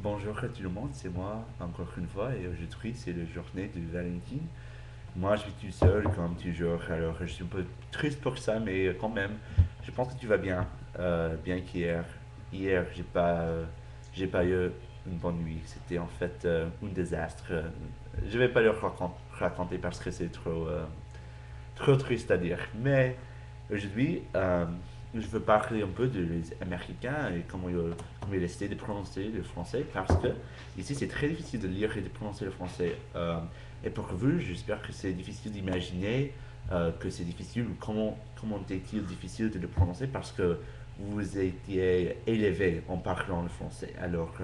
Bonjour à tout le monde, c'est moi encore une fois et aujourd'hui c'est la journée de Valentine. Moi je suis tout seul comme toujours, alors je suis un peu triste pour ça mais quand même je pense que tu vas bien. Bien qu'hier j'ai pas eu une bonne nuit, c'était en fait un désastre. Je vais pas le raconter parce que c'est trop triste à dire. Mais aujourd'hui, je veux parler un peu des Américains et comment ils essaient de prononcer le français parce que ici c'est très difficile de lire et de prononcer le français. Et pour vous, j'espère que c'est difficile d'imaginer que c'est difficile. Comment est-il difficile de le prononcer parce que vous étiez élevé en parlant le français. Alors,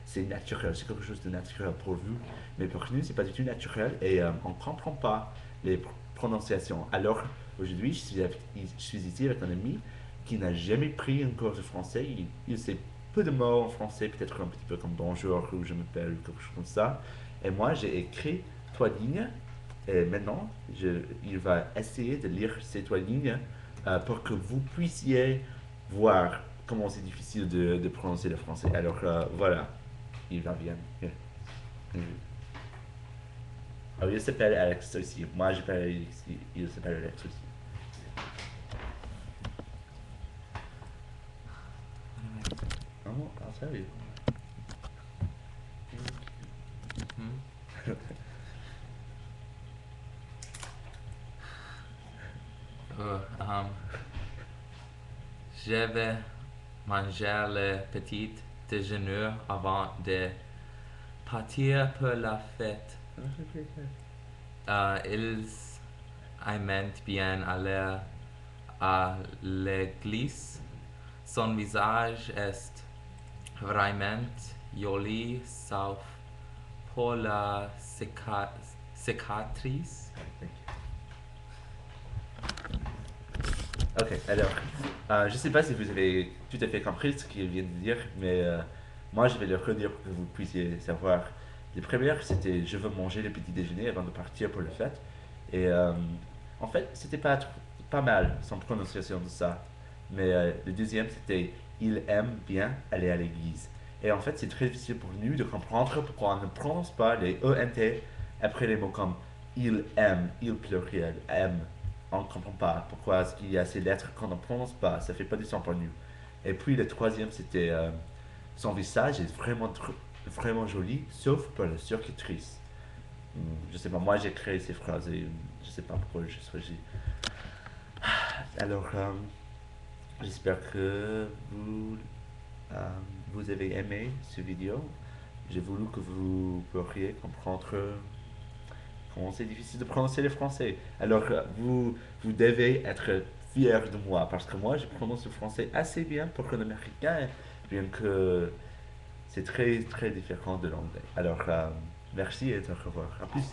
c'est naturel, c'est quelque chose de naturel pour vous, mais pour nous, c'est pas du tout naturel et on comprend pas les prononciations. Alors, aujourd'hui, je suis ici avec un ami qui n'a jamais pris un cours de français. Il sait peu de mots en français, peut-être un petit peu comme bonjour ou je m'appelle, ou quelque chose comme ça. Et moi, j'ai écrit 3 lignes. Et maintenant, il va essayer de lire ces 3 lignes pour que vous puissiez voir comment c'est difficile de prononcer le français. Alors, voilà, il va bien. Alors, il s'appelle Alex aussi. Moi, j'appelle Alex. Il s'appelle Alex aussi. Oh, I'll tell you. Mhm. Euh, um, je vais manger le petit déjeuner avant de partir pour la fête. Ils aiment bien aller à l'église. Son visage est vraiment joli, sauf pour la cicatrice. Thank you. Ok, alors, je sais pas si vous avez tout à fait compris ce qu'il vient de dire, mais moi je vais le redire pour que vous puissiez savoir. Les premières, c'était je veux manger le petit déjeuner avant de partir pour la fête. Et en fait, c'était pas mal son prononciation de ça. Mais le deuxième, c'était il aime bien aller à l'église. Et en fait, c'est très difficile pour nous de comprendre pourquoi on ne prononce pas les ENT après les mots comme il aime, il pluriel, aime. On ne comprend pas pourquoi est-ce qu'il y a ces lettres qu'on ne prononce pas. Ça fait pas du sens pour nous. Et puis le troisième, c'était son visage est vraiment joli, sauf pour la cicatrice. Je sais pas, moi j'ai créé ces phrases et je sais pas pourquoi je choisis. Alors, j'espère que euh, vous avez aimé ce vidéo. J'ai voulu que vous pourriez comprendre comment c'est difficile de prononcer le français. Alors, vous devez être fier de moi parce que moi, je prononce le français assez bien pour un américain, bien que c'est très différent de l'anglais. Alors, merci et au revoir. À plus.